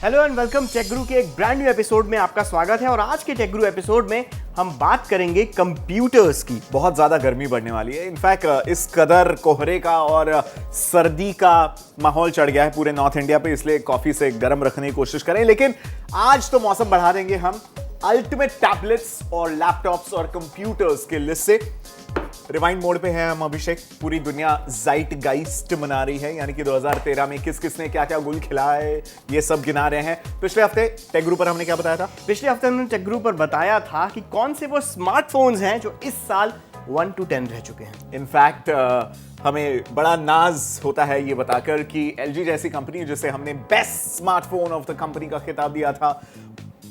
Hello and welcome take गुरु के एक brand new episode में आपका स्वागत है। और आज के टेक गुरु एपिसोड में हम बात करेंगे कंप्यूटर्स की। बहुत ज्यादा गर्मी बढ़ने वाली है। इनफैक्ट इस कदर कोहरे का और सर्दी का माहौल चढ़ गया है पूरे नॉर्थ इंडिया पे, इसलिए कॉफी से गर्म रखने की कोशिश करें। लेकिन आज तो मौसम बढ़ा देंगे हम अल्टीमेट टैबलेट्स और लैपटॉप्स और कंप्यूटर्स के लिस्ट से। रिवाइंड मोड पे हैं हम अभिषेक। पूरी दुनिया ज़ाइटगाइस्ट मना रही है, यानी कि 2013 में किस किसने क्या क्या गुल खिलाया है ये सब गिना रहे हैं। पिछले हफ्ते टेक गुरु पर हमने क्या बताया था? पिछले हफ्ते हमने टेक गुरु पर बताया था कि कौन से वो स्मार्टफोन्स हैं जो इस साल 1 to 10 रह चुके हैं। इनफैक्ट हमें बड़ा नाज होता है ये बताकर कि एलजी जैसी कंपनी जिसे हमने best smartphone of the company का खिताब दिया था,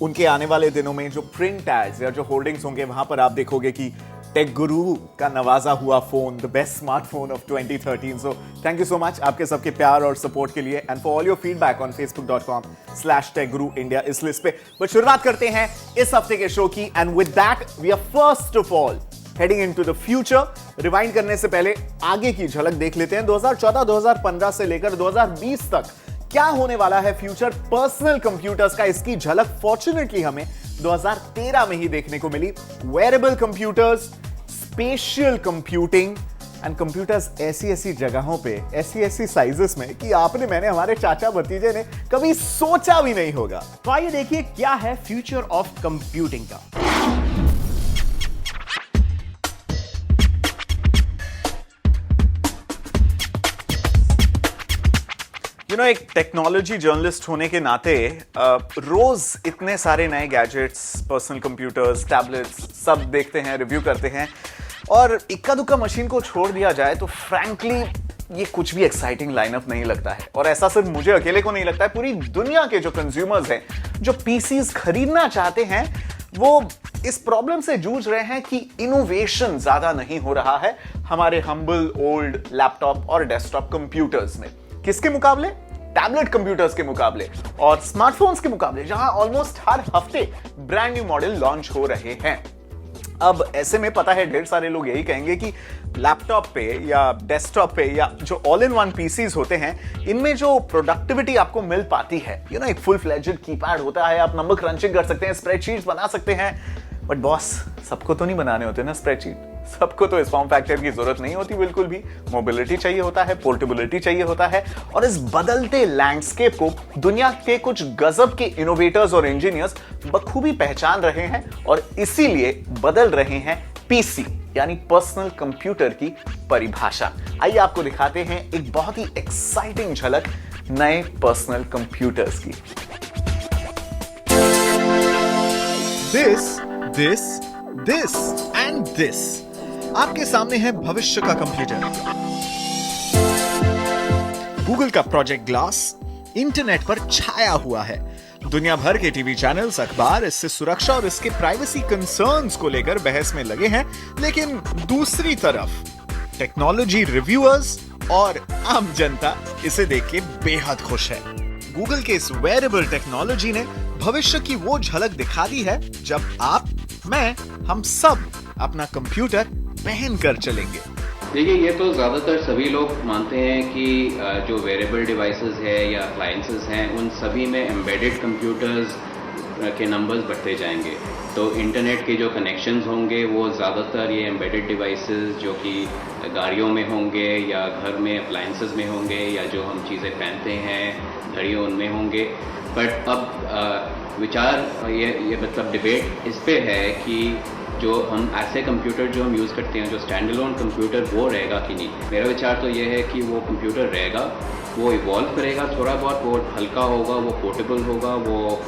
उनके आने वाले दिनों में जो प्रिंट एड्स या जो होर्डिंग्स होंगे वहां पर आप देखोगे कि टेक गुरु का नवाजा हुआ phone, the best smartphone of 2013। So thank you so much आपके सबके प्यार और सपोर्ट के लिए and for all your feedback on facebook.com/techguruindia इस लिस्ट पे। बट शुरुआत करते हैं इस हफ्ते के शो की, and with that we are first of all heading into the future. Rewind करने से पहले आगे की झलक देख लेते हैं। 2014-2015 से लेकर 2020 तक क्या होने वाला है फ्यूचर पर्सनल कंप्यूटर्स का, इसकी झलक फॉर्चुनेटली हमें 2013 में ही देखने को मिली। Wearable computers, spatial computing and computers ऐसी ऐसी जगहों पे, ऐसी ऐसी साइजेस में कि आपने, मैंने, हमारे चाचा भतीजे ने कभी सोचा भी नहीं होगा। तो आइए देखिए क्या है फ्यूचर ऑफ कंप्यूटिंग का। एक टेक्नोलॉजी जर्नलिस्ट होने के नाते रोज इतने सारे नए गैजेट्स, पर्सनल कंप्यूटर्स, टैबलेट्स सब देखते हैं, रिव्यू करते हैं, और इक्का दुक्का मशीन को छोड़ दिया जाए तो फ्रैंकली ये कुछ भी एक्साइटिंग लाइनअप नहीं लगता है। और ऐसा सिर्फ मुझे अकेले को नहीं लगता है, पूरी दुनिया के जो कंज्यूमर्स हैं, जो पीसीज खरीदना चाहते हैं, वो इस प्रॉब्लम से जूझ रहे हैं कि इनोवेशन ज्यादा नहीं हो रहा है हमारे हम्बल ओल्ड लैपटॉप और डेस्कटॉप कंप्यूटर्स में। किसके मुकाबले? टैबलेट कंप्यूटर्स के मुकाबले और स्मार्टफोन्स के मुकाबले, जहां ऑलमोस्ट हर हफ्ते ब्रांड न्यू मॉडल लॉन्च हो रहे हैं। अब ऐसे में पता है ढेर सारे लोग यही कहेंगे कि लैपटॉप पे या डेस्कटॉप पे या जो ऑल इन वन पीसीज होते हैं, इनमें जो प्रोडक्टिविटी आपको मिल पाती है, एक फुल फ्लेज्ड कीपैड होता है, आप नंबर क्रंचिंग कर सकते हैं, स्प्रेडशीट्स बना सकते हैं। बट बॉस, सबको तो नहीं बनाने होते ना स्प्रेडशीट, सबको तो इस फॉर्म फैक्टर की जरूरत नहीं होती बिल्कुल भी। मोबिलिटी चाहिए होता है, पोर्टेबिलिटी चाहिए होता है, और इस बदलते लैंडस्केप को दुनिया के कुछ गजब के इनोवेटर्स और इंजीनियर्स बखूबी पहचान रहे हैं, और इसीलिए बदल रहे हैं पीसी यानी पर्सनल कंप्यूटर की परिभाषा। आइए आपको दिखाते हैं एक बहुत ही एक्साइटिंग झलक नए पर्सनल कंप्यूटर्स की। दिस एंड दिस आपके सामने है भविष्य का कंप्यूटर। गूगल का प्रोजेक्ट ग्लास इंटरनेट पर छाया हुआ है। दुनिया भर के टीवी चैनल्स, अखबार इससे सुरक्षा और इसके प्राइवेसी कंसर्न्स को लेकर बहस में लगे हैं। लेकिन दूसरी तरफ टेक्नोलॉजी रिव्यूअर्स और आम जनता इसे देख के बेहद खुश है। गूगल के इस वेयरेबल टेक्नोलॉजी ने भविष्य की वो झलक दिखा दी है जब आप, मैं, हम सब अपना कंप्यूटर पहन कर चलेंगे। देखिए, ये तो ज़्यादातर सभी लोग मानते हैं कि जो वेरेबल डिवाइसेस है या अप्लायंसेस हैं, उन सभी में एम्बेडेड कंप्यूटर्स के नंबर्स बढ़ते जाएंगे। तो इंटरनेट के जो कनेक्शंस होंगे वो ज़्यादातर ये एम्बेडेड डिवाइसेस जो कि गाड़ियों में होंगे या घर में अप्लायंसेस में होंगे या जो हम चीज़ें पहनते हैं, घड़ियों, उनमें होंगे। बट अब विचार ये मतलब डिबेट इस पे है कि जो हम ऐसे कंप्यूटर जो हम यूज़ करते हैं, जो स्टैंड अलोन कंप्यूटर, वो रहेगा कि नहीं। मेरा विचार तो ये है कि वो कंप्यूटर रहेगा, वो इवॉल्व करेगा थोड़ा बहुत, वो हल्का होगा, वो पोर्टेबल होगा, वो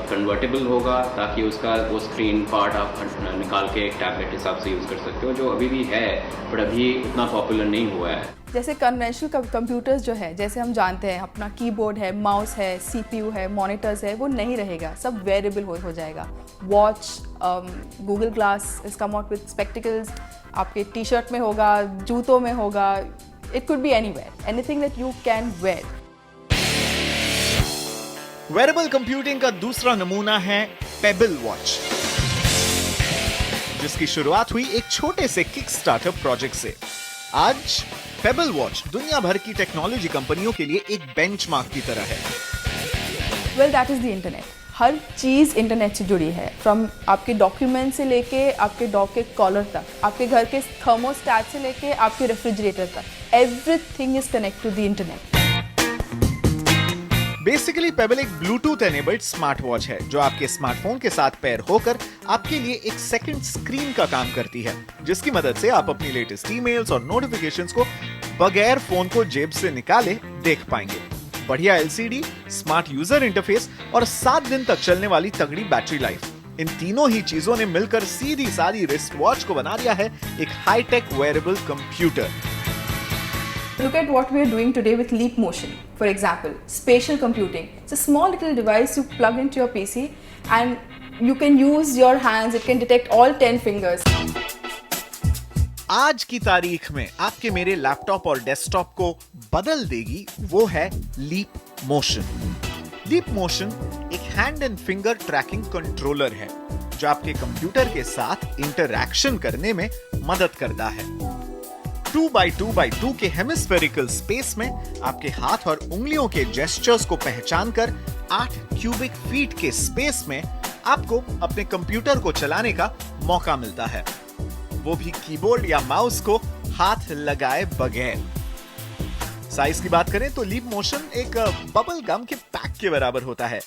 कन्वर्टेबल होगा, ताकि उसका वो स्क्रीन पार्ट आप निकाल के एक टैबलेट हिसाब से यूज़ कर सकते हो, जो अभी भी है पर अभी उतना पॉपुलर नहीं हुआ है। जैसे कन्वेंशनल कंप्यूटर्स जो है, जैसे हम जानते हैं अपना कीबोर्ड है, माउस है, सीपीयू है, मॉनिटर्स है, वो नहीं रहेगा, सब वेरिएबल हो जाएगा। Watch, Google glass is come out with spectacles, आपके टी शर्ट में होगा, जूतों में होगा, it could be anywhere, anything that you can wear. Wearable computing का दूसरा नमूना है पेबल वॉच, जिसकी शुरुआत हुई एक छोटे से किक स्टार्टअप प्रोजेक्ट से। आज पेबल वॉच दुनिया भर की टेक्नोलॉजी कंपनियों के लिए एक बेंचमार्क की तरह है। Well that is the internet. Her cheese internet से जुड़ी है, फ्रॉम आपके डॉक्यूमेंट से लेके आपके डॉग के कॉलर तक, आपके घर के थर्मोस्टैट से लेके आपके रेफ्रिजरेटर तक, everything is connect to the internet. Basically Pebble एक ब्लूटूथ एनेबल्ड स्मार्ट वॉच है जो आपके स्मार्टफोन के साथ पेयर होकर आपके लिए एक सेकंड स्क्रीन का काम करती है, जिसकी मदद से आप अपनी लेटेस्ट ईमेल्स और नोटिफिकेशंस को बगैर फोन को जेब से निकाले देख पाएंगे। बढ़िया एलसीडी, स्मार्ट यूजर इंटरफेस और 7 दिन तक चलने वाली तगड़ी बैटरी लाइफ, इन तीनों ही चीजों ने मिलकर सीधी सादी रिस्ट वॉच को बना दिया है एक hi tech wearable computer. Look at what we are doing today with Leap Motion. For example, spatial computing. It's a small little device you plug into your PC and you can use your hands. It can detect all 10 fingers. आज की तारीख में आपके मेरे laptop और desktop को बदल देगी वो है लीप मोशन। लीप मोशन एक hand and finger tracking controller है जो आपके कंप्यूटर के साथ इंटरैक्शन करने में मदद करता है। 2x2x2 के हेमिस्फेरिकल स्पेस में आपके हाथ और उंगलियों के जेस्चर्स को पहचानकर 8 क्यूबिक फीट के स्पेस में आपको अपने कंप्यूटर को चलाने का मौका मिलता है, वो भी कीबोर्ड या माउस को हाथ लगाए बगैर। साइज की बात करें तो लीप मोशन एक बबल गम के पैक के बराबर होता है।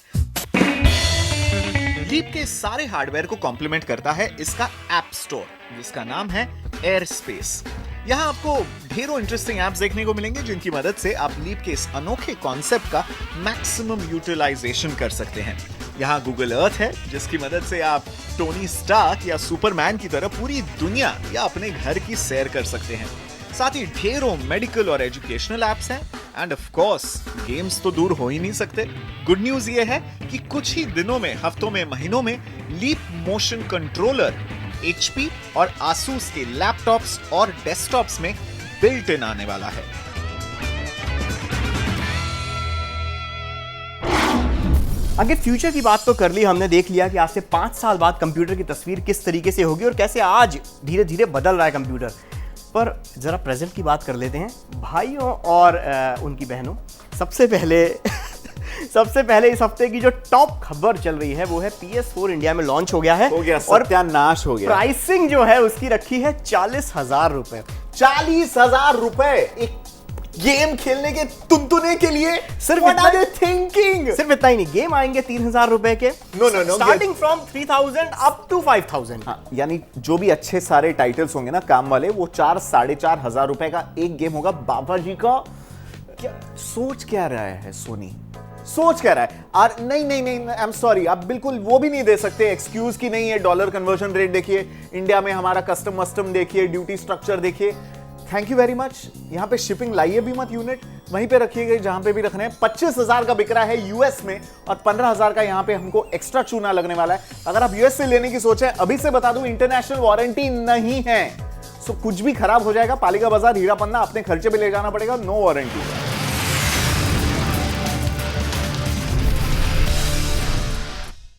लीप के सारे हार्डवेयर को कॉम्प्लीमेंट करता है इसका ऐप स्टोर, जिसका नाम है एयर स्पेस। यहाँ आपको ढेरों इंटरेस्टिंग ऐप्स देखने को मिलेंगे जिनकी मदद से आप लीप के इस अनोखे कॉन्सेप्ट का मैक्सिमम यूटिलाइजेशन कर सकते हैं। यहाँ गूगल अर्थ है जिसकी मदद से आप टोनी स्टार्क या सुपरमैन की तरह पूरी दुनिया या अपने घर की सैर कर सकते हैं। साथ ही ढेरों मेडिकल और एजुकेशनल ऐप्स हैं एंड ऑफ कोर्स गेम्स तो दूर हो ही नहीं सकते। गुड न्यूज ये है कि कुछ ही दिनों में, हफ्तों में, महीनों में लीप मोशन कंट्रोलर HP और Asus के लैपटॉप्स और डेस्कटॉप्स में बिल्ट इन आने वाला है। अगर फ्यूचर की बात तो कर ली हमने, देख लिया कि आज से 5 साल बाद कंप्यूटर की तस्वीर किस तरीके से होगी और कैसे आज धीरे धीरे बदल रहा है कंप्यूटर, पर जरा प्रेजेंट की बात कर लेते हैं भाइयों और उनकी बहनों। सबसे पहले इस हफ्ते की जो टॉप खबर चल रही है वो है PS4 इंडिया में लॉन्च हो गया है और सत्यानाश हो गया। प्राइसिंग जो है उसकी रखी है 40,000 रुपए। 40,000 रुपए एक गेम खेलने के तुनतुने के लिए। सिर्फ What are they thinking? सिर्फ इतना ही नहीं, गेम आएंगे 3,000 रुपए के, No, starting from 3,000 up to 5,000। हाँ, यानी जो भी अच्छे सारे टाइटल्स होंगे ना काम वाले, वो 4-4,500 रुपए का एक गेम होगा। बाबा जी का क्या सोच क्या रहा है सोनी, सोच क्या रहा है? और नहीं आई एम सॉरी, आप बिल्कुल वो भी नहीं दे सकते एक्सक्यूज की नहीं है। डॉलर कन्वर्जन रेट देखिए, इंडिया में हमारा कस्टम देखिए, ड्यूटी स्ट्रक्चर देखिए। Thank you very much. यहां पे शिपिंग लाइए भी मत, यूनिट वहीं पे रखिएगा जहां पे भी रखना है। 25,000 का बिक रहा है यूएस में और 15,000 का यहां पे हमको एक्स्ट्रा चूना लगने वाला है। अगर आप यूएस से लेने की सोचे, अभी से बता दूं इंटरनेशनल वारंटी नहीं है, सो कुछ भी खराब हो जाएगा, पालिका बाजार हीरा पन्ना अपने खर्चे पे ले जाना पड़ेगा, नो वारंटी।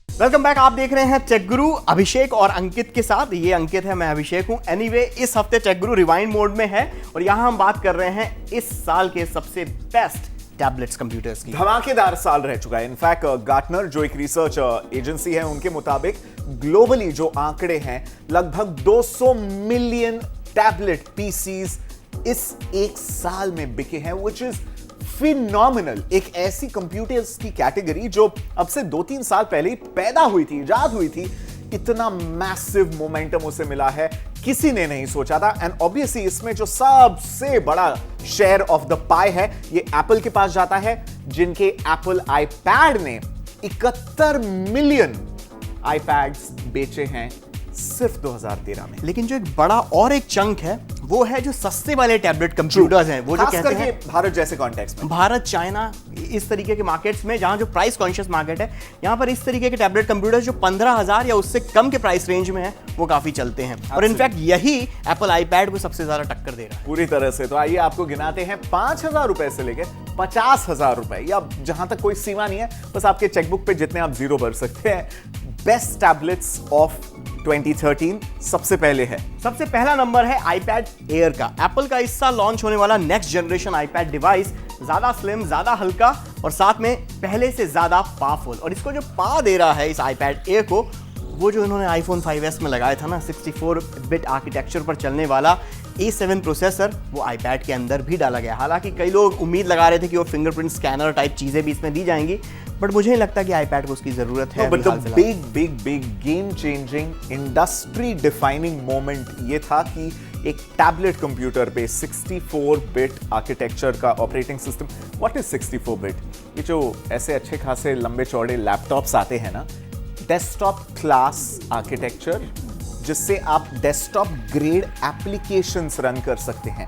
Welcome back. आप देख रहे हैं टेक गुरु अभिषेक और अंकित के साथ। ये अंकित है, मैं अभिषेक हूं। एनीवे, इस हफ्ते टेक गुरु रिवाइंड मोड में है और यहां हम बात कर रहे हैं इस साल के सबसे बेस्ट टैबलेट्स कंप्यूटर्स की। धमाकेदार साल रह चुका है। इनफैक्ट गार्टनर जो एक रिसर्च एजेंसी है, उनके मुताबिक ग्लोबली जो आंकड़े हैं, लगभग 200 मिलियन टैबलेट पीसीज इस एक साल में बिके हैं, व्हिच इज फिनोमिनल। एक ऐसी कंप्यूटर्स की कैटेगरी जो अब से 2-3 साल पहले ही पैदा हुई थी, इजाद हुई थी, इतना मैसिव मोमेंटम उसे मिला है, किसी ने नहीं सोचा था। एंड ऑब्वियसली इसमें जो सबसे बड़ा शेयर ऑफ द पाई है, ये एप्पल के पास जाता है, जिनके एप्पल आईपैड ने 71 मिलियन आईपैड्स बेचे हैं सिर्फ 2013 में। लेकिन जो एक बड़ा और एक चंक है वो है जो सस्ते वाले टैबलेट कंप्यूटर्स हैं, वो जो कहते हैं भारत जैसे कॉन्टेक्स्ट में, भारत, चाइना, इस तरीके के मार्केट्स में जहां जो प्राइस कॉन्शियस मार्केट है, यहां पर इस तरीके के टैबलेट कंप्यूटर्स जो 15,000 या उससे कम के प्राइस रेंज में है, वो काफी चलते हैं। और इनफैक्ट यही एप्पल आईपैड को सबसे ज्यादा टक्कर दे रहा है पूरी तरह से। तो आइए आपको गिनाते हैं 5,000 रुपए से लेकर 50,000 रुपए, या जहां तक कोई सीमा नहीं है, बस आपके चेकबुक पे जितने आप जीरो भर सकते हैं। बेस्ट टैबलेट्स ऑफ 2013 सबसे पहले है। सबसे पहला नंबर है आईपैड एयर का। एप्पल का इस साल लॉन्च होने वाला नेक्स्ट जनरेशन आईपैड डिवाइस ज्यादा स्लिम, ज्यादा हल्का और साथ में पहले से ज्यादा पावरफुल। और इसको जो पा दे रहा है इस iPad Air को, वो जो इन्होंने iPhone 5s में लगाया था ना 64 बिट आर्किटेक्चर पर चलने वाला A7 प्रोसेसर, वो iPad के अंदर भी डाला गया। हालांकि कई लोग उम्मीद लगा रहे थे कि वो फिंगरप्रिंट स्कैनर टाइप चीजें भी इसमें दी जाएंगी, बट मुझे नहीं लगता कि iPad को उसकी जरूरत है। But the big game changing industry defining moment ये था कि एक टैबलेट कंप्यूटर पे 64 बिट आर्किटेक्चर का operating system. What is 64 bit? ये जो ऐसे अच्छे खासे लंबे चौड़े लैपटॉप्स आते हैं ना, डेस्कटॉप क्लास आर्किटेक्चर, जिससे आप डेस्कटॉप ग्रेड एप्लीकेशंस रन कर सकते हैं।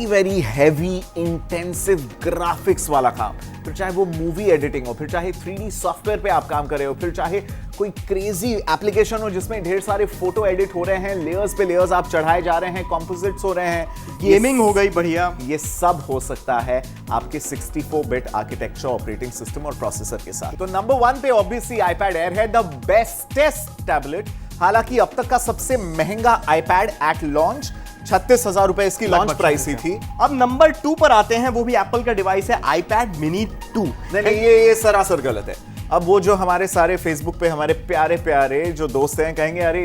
वेरी हैवी इंटेंसिव ग्राफिक्स वाला काम, फिर चाहे वो मूवी एडिटिंग हो, फिर चाहे 3D सॉफ्टवेयर पे आप काम कर रहे हो, फिर चाहे कोई क्रेजी एप्लीकेशन हो जिसमें ढेर सारे फोटो एडिट हो रहे हैं, लेयर्स पे लेयर्स आप चढ़ाए जा रहे हैं, कॉम्पोजिट्स हो रहे हैं, गेमिंग हो गई बढ़िया। ये सब हो सकता है आपके 64 बिट आर्किटेक्चर ऑपरेटिंग सिस्टम और प्रोसेसर के साथ। तो नंबर 1 पे ऑब्वियसली iPad Air है, द बेस्टेस्ट टैबलेट। हालांकि अब तक का सबसे महंगा iPad एट लॉन्च 36,000 रुपए इसकी लॉन्च प्राइस ही थी। अब नंबर 2 पर आते हैं, वो भी एप्पल का डिवाइस है iPad mini 2। नहीं, ये सरासर गलत है। अब वो जो हमारे सारे फेसबुक पे हमारे प्यारे प्यारे जो दोस्त हैं कहेंगे अरे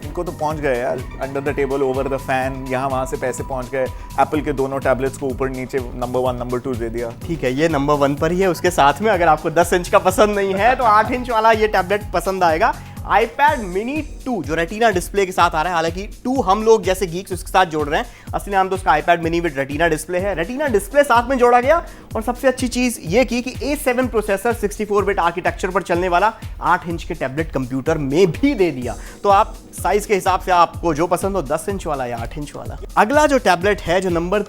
इनको तो पहुंच गए यार, under the table over the fan, यहाँ वहां से पैसे पहुंच गए, एप्पल के दोनों टैबलेट्स को ऊपर नीचे नंबर 1 नंबर 2 दे दिया। ठीक है, ये नंबर 1 पर ही है। उसके साथ में अगर आपको 10 इंच का पसंद नहीं है तो 8 इंच वाला ये टैबलेट पसंद आएगा। iPad mini 2 जो रेटिना डिस्प्ले के साथ आ रहा है, हालांकि 2 हम लोग जैसे गीक्स उसके साथ जोड़ रहे हैं, असली नाम तो उसका iPad mini with retina display है। रेटिना डिस्प्ले साथ में जोड़ा गया और सबसे अच्छी चीज ये की कि A7 प्रोसेसर 64 बिट आर्किटेक्चर पर चलने वाला 8 इंच के टैबलेट कंप्यूटर में भी दे दिया। तो आप साइज के हिसाब से आपको जो पसंद हो, 10 इंच वाला या 8 इंच वाला। अगला जो टैबलेट है, जो नंबर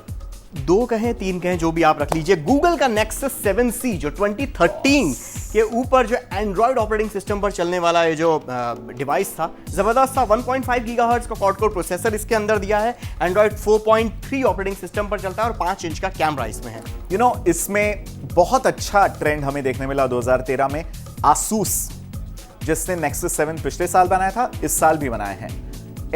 2 कहें 3 कहें जो भी आप रख लीजिए, गूगल का Nexus 7C जो 2013 के ऊपर जो एंड्रॉइड ऑपरेटिंग सिस्टम पर चलने वाला ये जो डिवाइस था, जबरदस्त था। 1.5 गीगाहर्ट्ज का क्वाड कोर प्रोसेसर इसके अंदर दिया है, एंड्रॉइड 4.3 ऑपरेटिंग सिस्टम पर चलता है और 5 इंच का कैमरा इसमें है। यू नो, इसमें बहुत अच्छा ट्रेंड हमें देखने मिला 2013 में। Asus जिसने Nexus 7 पिछले साल बनाया था, इस साल भी बनाए हैं।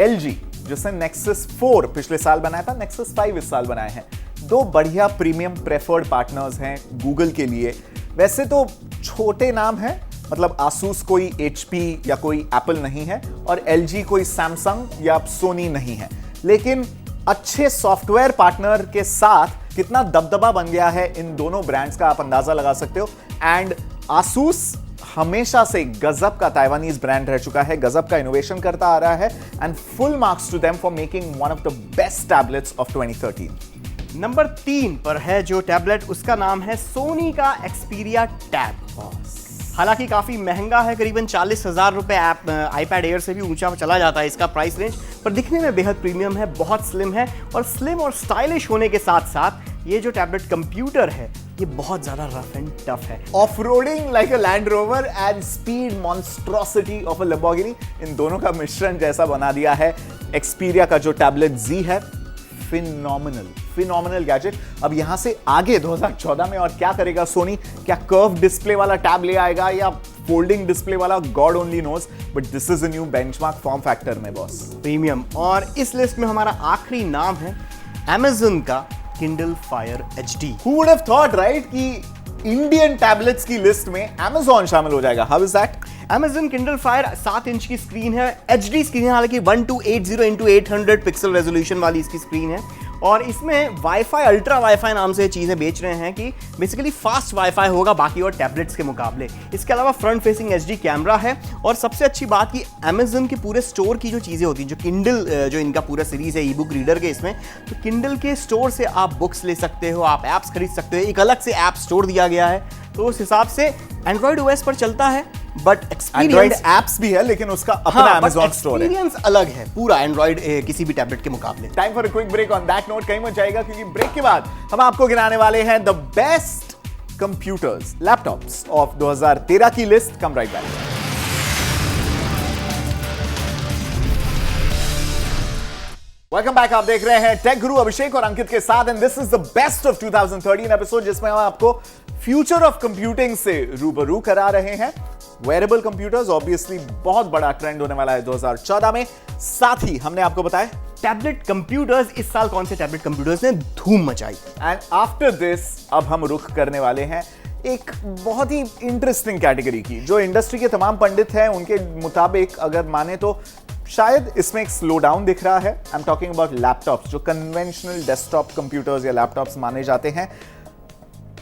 LG जिसने Nexus 4 पिछले साल बनाया था, Nexus 5 इस साल बनाए हैं। 2 बढ़िया प्रीमियम प्रेफर्ड पार्टनर्स हैं गूगल के लिए। वैसे तो छोटे नाम हैं, मतलब Asus कोई HP या कोई Apple नहीं है और LG कोई Samsung या Sony नहीं है, लेकिन अच्छे सॉफ्टवेयर पार्टनर के साथ कितना दबदबा बन गया है इन दोनों ब्रांड्स का आप अंदाजा लगा सकते हो। एंड Asus हमेशा से गजब का ताइवानीज ब्रांड रह चुका है, गजब का इनोवेशन करता आ रहा है, and full marks to them for making one of the best tablets of 2013। Number 3 पर है जो टैबलेट, उसका नाम है सोनी का Xperia टैब। हालांकि काफी महंगा है, करीबन 40,000 रुपए iPad Air से भी ऊंचा चला जाता है इसका प्राइस रेंज, पर दिखने में बेहद प्रीमियम है, बहुत स्लिम है और स्लिम और स्टाइलिश होने के साथ साथ ये जो टैबलेट कंप्यूटर है ये बहुत ज्यादा रफ एंड टफ है। Off-roading like a Land Rover and speed monstrosity of a Lamborghini, इन दोनों का मिश्रण जैसा बना दिया है Xperia का जो टैबलेट Z है। Phenomenal gadget. अब यहां से आगे 2014 में और क्या करेगा सोनी? क्या कर्व डिस्प्ले वाला टैब ले आएगा या फोल्डिंग डिस्प्ले वाला? God only knows, but this is a new benchmark form factor में बॉस, प्रीमियम। और इस लिस्ट में हमारा आखिरी नाम है Amazon का Kindle Fire HD। Who would have thought, right, कि इंडियन टैबलेट्स की लिस्ट में Amazon शामिल हो जाएगा? How is that? Amazon Kindle Fire 7 inch की स्क्रीन है, HD स्क्रीन है, हालांकि 1280x800 पिक्सल रेजोल्यूशन वाली इसकी स्क्रीन है और इसमें वाईफाई, अल्ट्रा वाईफाई नाम से चीज़ें बेच रहे हैं कि बेसिकली फास्ट वाईफाई होगा बाकी और टैबलेट्स के मुकाबले। इसके अलावा फ्रंट फेसिंग HD कैमरा है और सबसे अच्छी बात कि Amazon के पूरे स्टोर की जो चीज़ें होती हैं, जो Kindle जो इनका पूरा सीरीज़ है ई बुक रीडर के, इसमें तो Kindle के स्टोर से आप बुक्स ले सकते हो, आप ऐप्स खरीद सकते हो, एक अलग से ऐप स्टोर दिया गया है। तो उस हिसाब से Android OS पर चलता है, बट Android एप्स भी है लेकिन उसका अपना Amazon स्टोर है। एक्सपीरियंस अलग है पूरा Android किसी भी टैबलेट के मुकाबले। Time for a quick break. On that note, कहीं मत जाएगा क्योंकि ब्रेक के बाद हम आपको गिनाने वाले हैं the best computers, laptops of 2013 की लिस्ट। कम राइट बैक। Welcome back. आप देख रहे हैं टेक गुरु अभिषेक और अंकित के साथ, and this is the best of 2013 episode, जिसमें हम आपको फ्यूचर ऑफ कंप्यूटिंग से रूबरू करा रहे हैं। वेरेबल कंप्यूटर्स ऑब्वियसली बहुत बड़ा ट्रेंड होने वाला है 2014 में। साथ ही हमने आपको बताया टैबलेट कंप्यूटर्स, इस साल कौन से टैबलेट कंप्यूटर्स ने धूम मचाई? एंड आफ्टर दिस अब हम रुख करने वाले हैं एक बहुत ही इंटरेस्टिंग कैटेगरी की, जो इंडस्ट्री के तमाम पंडित हैं उनके मुताबिक अगर माने तो शायद इसमें एक स्लो डाउन दिख रहा है। I am talking about laptops, जो कन्वेंशनल डेस्कटॉप कंप्यूटर्स या लैपटॉप्स माने जाते हैं।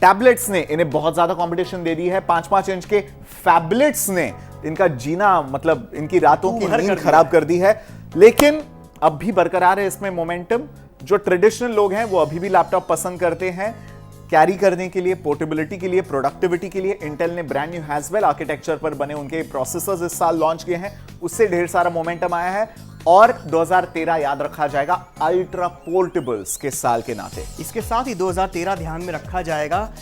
टैबलेट्स ने इन्हें बहुत ज्यादा कंपटीशन दे दी है। 5-5 इंच के फैबलेट्स ने इनका जीना, मतलब इनकी रातों की नींद खराब कर दी है। लेकिन अब भी बरकरार है इसमें मोमेंटम। जो ट्रेडिशनल लोग हैं वो अभी भी लैपटॉप पसंद करते हैं कैरी करने के लिए, पोर्टेबिलिटी के लिए, प्रोडक्टिविटी के लिए। इंटेल ने ब्रांड न्यू हैजवेल आर्किटेक्चर पर बने उनके प्रोसेसर्स इस साल लॉन्च किए हैं, उससे ढेर सारा मोमेंटम आया है। और 2013 याद रखा जाएगा अल्ट्रा पोर्टेबल्स के साल के नाते। इसके साथ ही 2013 ध्यान में रखा जाएगा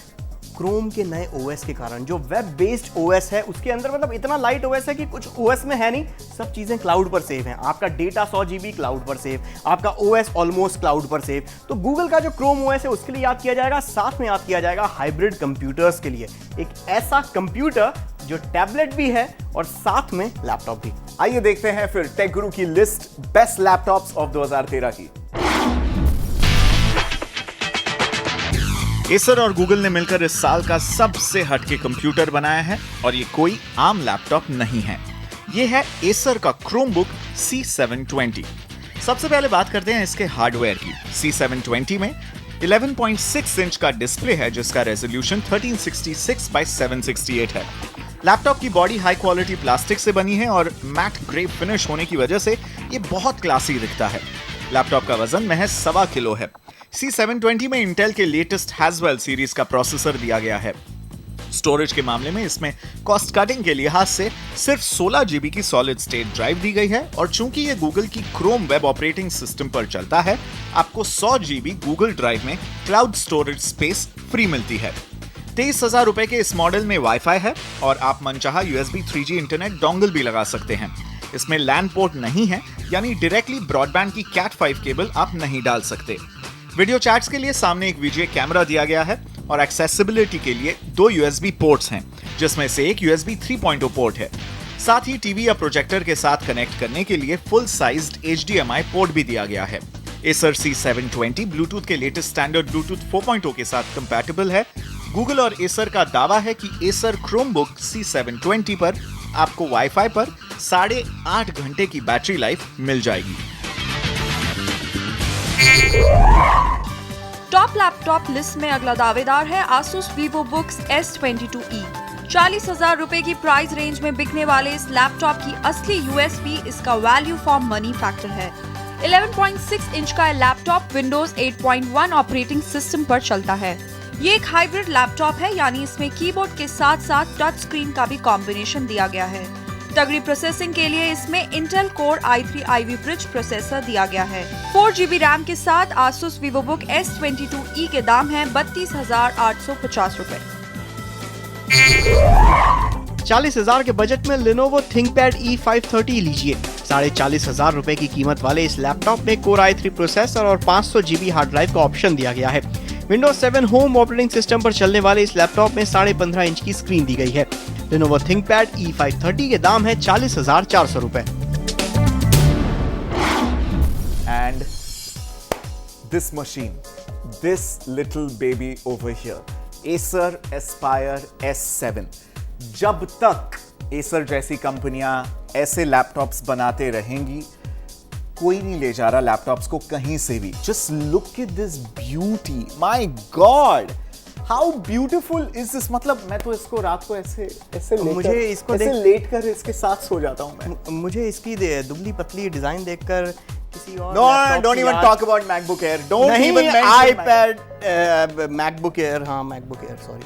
क्रोम के नए ओएस के कारण। जो वेब बेस्ड ओएस है उसके अंदर मतलब इतना लाइट ओएस है कि कुछ ओएस में है नहीं, सब चीजें क्लाउड पर सेव हैं। आपका डेटा 100 GB क्लाउड पर सेव, आपका ओएस ऑलमोस्ट क्लाउड पर सेव। तो गूगल का जो क्रोम ओएस है उसके लिए याद किया जाएगा, साथ में याद किया जाएगा हाइब्रिड कंप्यूटर्स के लिए, एक ऐसा कंप्यूटर जो टैबलेट भी है और साथ में लैपटॉप भी। आइए देखते हैं फिर टेक गुरु की लिस्ट बेस्ट लैपटॉप्स ऑफ 2013 की। एसर और गूगल ने मिलकर इस साल का सबसे हटके कंप्यूटर बनाया है और ये कोई आम लैपटॉप नहीं है। ये है एसर का क्रोमबुक C720। सबसे पहले बात करते हैं इसके हार्डवेयर की। C720 में 11.6 इंच का डिस्प्ले है जिसका रेजोल्यूशन 1366x768 है। लैपटॉप की बॉडी हाई क्वालिटी प्लास्टिक से बनी है और मैट ग्रे फिनिश होने की वजह से ये बहुत क्लासी दिखता है। लैपटॉप का वजन महज 1.25 किलो है। C720 में इंटेल के लेटेस्ट हैजवेल सीरीज का प्रोसेसर दिया गया है। स्टोरेज के मामले में इसमें कॉस्ट कटिंग के लिहाज से सिर्फ 16 GB की सॉलिड स्टेट ड्राइव दी गई है और चूंकि ये गूगल की क्रोम वेब ऑपरेटिंग सिस्टम पर चलता है, आपको 100 GB गूगल ड्राइव में क्लाउड स्टोरेज स्पेस फ्री मिलती है। 23,000 रुपए के इस मॉडल में वाईफाई है और आप मनचाहा USB 3G इंटरनेट डोंगल भी लगा सकते हैं। इसमें लैन पोर्ट नहीं है, यानी डायरेक्टली ब्रॉडबैंड की Cat 5 केबल आप नहीं डाल सकते। वीडियो चैट्स के लिए सामने एक VGA कैमरा दिया गया है और एक्सेसिबिलिटी के लिए 2 USB पोर्ट्स हैं, जिसमें से एक USB 3.0 पोर्ट है। साथ ही टीवी या प्रोजेक्टर के साथ कनेक्ट करने के लिए फुल साइज्ड HDMI पोर्ट भी दिया गया है। Acer C720 ब्लूटूथ के लेटेस्ट स्टैंडर्ड ब्लूटूथ 4.0 के साथ कंपैटिबल है। गूगल और Acer का दावा है कि Acer क्रोमबुक C720 पर आपको वाईफाई पर 8.5 घंटे की बैटरी लाइफ मिल जाएगी। टॉप लैपटॉप लिस्ट में अगला दावेदार है Asus VivoBooks S22e। 40,000 रुपए की प्राइस रेंज में बिकने वाले इस लैपटॉप की असली USP इसका वैल्यू फॉर मनी फैक्टर है। 11.6 इंच का लैपटॉप Windows 8.1 ऑपरेटिंग सिस्टम पर चलता है। ये एक हाइब्रिड लैपटॉप है, यानी इसमें कीबोर्ड के साथ साथ टच स्क्रीन का भी कॉम्बिनेशन दिया गया है। तगड़ी प्रोसेसिंग के लिए इसमें Intel Core i3 Ivy Bridge processor दिया गया है। 4 GB रैम के साथ Asus VivoBook S22e के दाम हैं 32,850 रुपए। 40,000 के बजट में Lenovo ThinkPad E530 लीजिए। 40,500 रुपए की कीमत वाले इस लैपटॉप में Core i3 प्रोसेसर और 500 GB हार्ड ड्राइव का ऑप्शन दिया गया है। Windows 7 होम ऑपरेटिंग सिस्टम पर चलने वाले इस लैपटॉप में 15.5 इंच की स्क्रीन दी गई है। Lenovo ThinkPad E530 के दाम है 40,400 रुपए। And this machine, this little baby over here, Acer Aspire S7। जब तक Acer जैसी कंपनियां ऐसे लैपटॉप्स बनाते रहेंगी, कोई नहीं ले जा रहा लैपटॉप्स को कहीं से भी। Just look at this beauty, my God, how beautiful is this. मतलब मैं तो इसको रात को ऐसे मुझे इसको ऐसे लेट कर इसके साथ सो जाता हूं मैं। मुझे इसकी दुबली पतली डिजाइन देखकर किसी और no, don't even talk about MacBook Air, don't even mention iPad, MacBook Air, हाँ MacBook Air, sorry.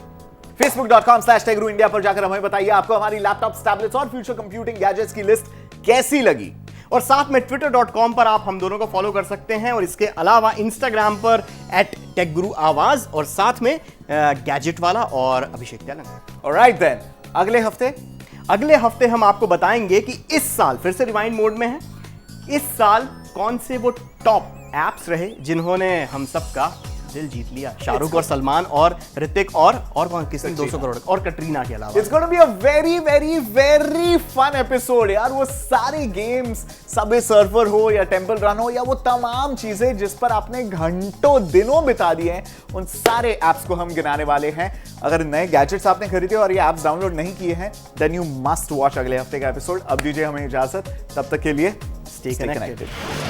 facebook.com/techguru India पर जाकर हमें बताइए आपको हमारी लैपटॉप्स, टैबलेट्स और फ्यूचर कंप्यूटिंग गैजेट्स की लिस्ट कैसी लगी। और साथ में twitter.com पर आप हम दोनों को फॉलो कर सकते हैं और इसके अलावा इंस्टाग्राम पर @techguruawaz और साथ में गैजेट वाला और अभिषेक तेलंग। ऑलराइट देन, अगले हफ्ते हम आपको बताएंगे कि इस साल, फिर से रिवाइंड मोड में है, इस साल कौन से वो टॉप एप्स रहे जिन्होंने हम सबका दिल जीत लिया। शाहरुख और सलमान और ऋतिक और कौन, किसने 200 करोड़, और कटरीना के अलावा। It's going to be a very very very fun episode यार। वो सारी गेम्स, सबवे सर्फर हो या टेंपल रन हो या वो तमाम चीजें जिस पर आपने घंटों दिनों बिता दिए हैं, उन सारे एप्स को हम गिनाने वाले हैं। अगर नए गैजेट्स आपने खरीदे और ये एप्स डाउनलोड नहीं किए हैं, देन यू मस्ट वॉच अगले हफ्ते का एपिसोड। अब दीजिए हमें इजाजत, तब तक के लिए Stay connected.